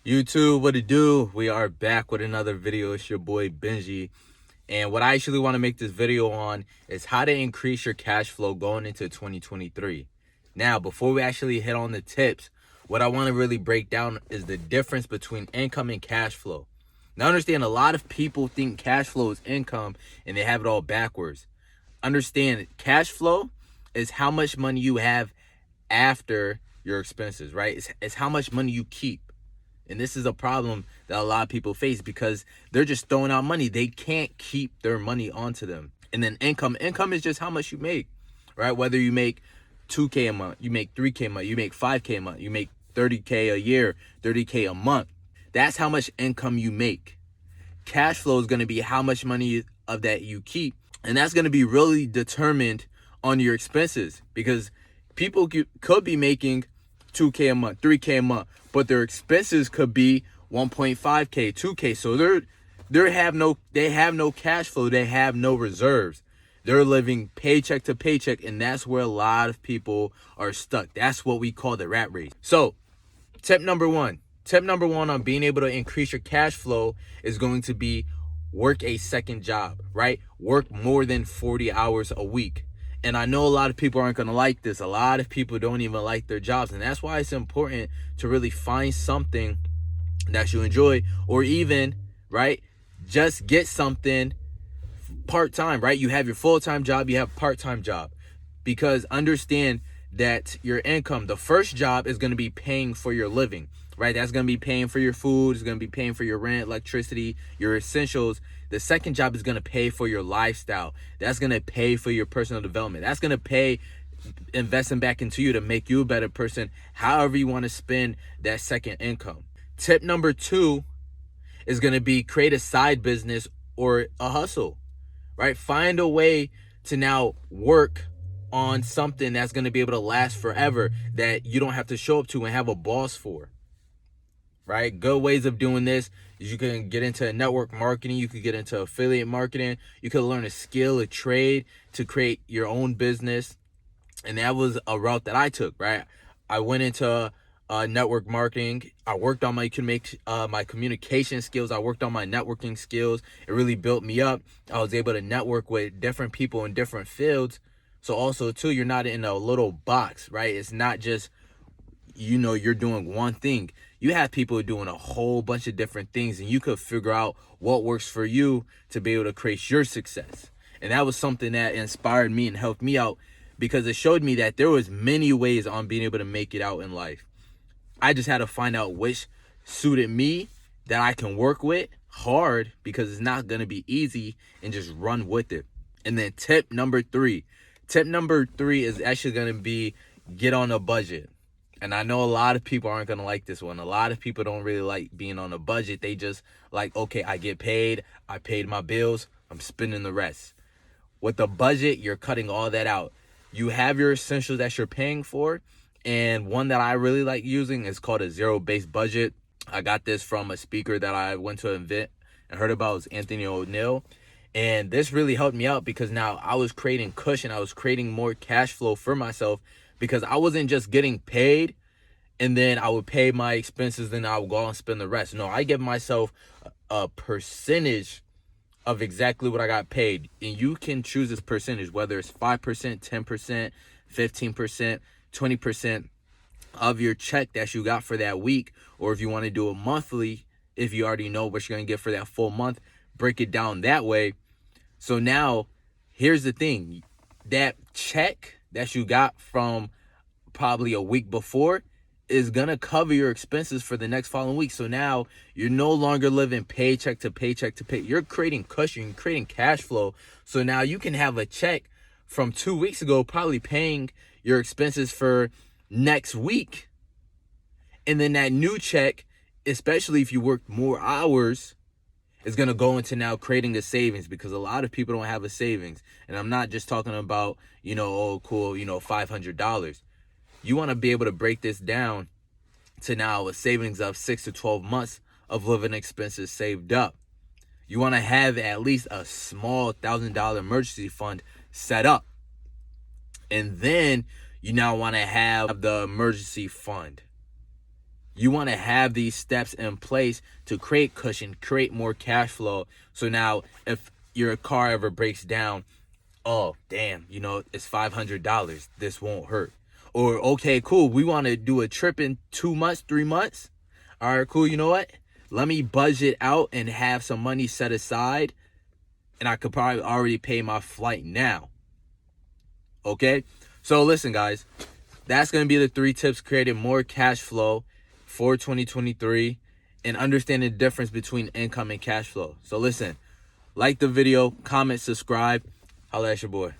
YouTube, what it do? We are back with another video. It's your boy Benji. And what I actually want to make this video on is how to increase your cash flow going into 2023. Now, before we actually hit on the tips, what I want to really break down is the difference between income and cash flow. Now, understand, a lot of people think cash flow is income and they have it all backwards. Understand, cash flow is how much money you have after your expenses, right? It's how much money you keep. And this is a problem that a lot of people face because they're just throwing out money. They can't keep their money onto them. And then income is just how much you make, right? Whether you make 2K a month, you make 3K a month, you make 5K a month, you make 30K a year, 30K a month. That's how much income you make. Cash flow is going to be how much money of that you keep. And that's going to be really determined on your expenses because people could be making 2K a month, 3K a month, but their expenses could be 1.5K, 2K. So they have no cash flow. They have no reserves. They're living paycheck to paycheck, and that's where a lot of people are stuck. That's what we call the rat race. So tip number one on being able to increase your cash flow is going to be work a second job, right? Work more than 40 hours a week. And I know a lot of people aren't going to like this. A lot of people don't even like their jobs. And that's why it's important to really find something that you enjoy, or even, right, just get something part-time, right? You have your full-time job, you have part-time job. Because understand that your income, the first job is going to be paying for your living, right? That's going to be paying for your food. It's going to be paying for your rent, electricity, your essentials. The second job is going to pay for your lifestyle. That's going to pay for your personal development. That's going to pay investing back into you to make you a better person, however you want to spend that second income. Tip number two is going to be create a side business or a hustle, right? Find a way to now work on something that's going to be able to last forever, that you don't have to show up to and have a boss for, right? Good ways of doing this is you can get into network marketing. You could get into affiliate marketing. You could learn a skill, a trade to create your own business. And that was a route that I took, right? I went into network marketing. I worked on my communication skills. I worked on my networking skills. It really built me up. I was able to network with different people in different fields. So also too, you're not in a little box, right? It's not just, you're doing one thing. You have people doing a whole bunch of different things, and you could figure out what works for you to be able to create your success. And that was something that inspired me and helped me out, because it showed me that there was many ways on being able to make it out in life. I just had to find out which suited me, that I can work with hard, because it's not going to be easy, and just run with it. And then tip number three is actually going to be get on a budget. And I know a lot of people aren't going to like this one. A lot of people don't really like being on a budget. They just like, okay, I get paid. I paid my bills. I'm spending the rest. With the budget, you're cutting all that out. You have your essentials that you're paying for. And one that I really like using is called a zero-based budget. I got this from a speaker that I went to an event and heard about. It was Anthony O'Neill. And this really helped me out because now I was creating cushion. I was creating more cash flow for myself, because I wasn't just getting paid and then I would pay my expenses, then I would go out and spend the rest. No, I give myself a percentage of exactly what I got paid. And you can choose this percentage, whether it's 5%, 10%, 15%, 20% of your check that you got for that week. Or if you want to do it monthly, if you already know what you're going to get for that full month, break it down that way. So now, here's the thing. That check that you got from probably a week before is going to cover your expenses for the next following week. So now you're no longer living paycheck to paycheck to pay. You're creating cushion, you're creating cash flow. So now you can have a check from 2 weeks ago probably paying your expenses for next week. And then that new check, especially if you work more hours, is going to go into now creating a savings, because a lot of people don't have a savings. And I'm not just talking about, oh, cool, $500. You want to be able to break this down to now a savings of 6 to 12 months of living expenses saved up. You want to have at least a small $1,000 emergency fund set up. And then you now want to have the emergency fund. You want to have these steps in place to create cushion, create more cash flow. So now if your car ever breaks down, oh, damn, you know, it's $500. This won't hurt. Or, okay, cool, we want to do a trip in 2 months, 3 months. All right, cool, you know what? Let me budget out and have some money set aside, and I could probably already pay my flight now. Okay? So listen, guys, that's going to be the 3 tips creating more cash flow for 2023 and understanding the difference between income and cash flow. So listen, like the video, comment, subscribe. Holla at your boy.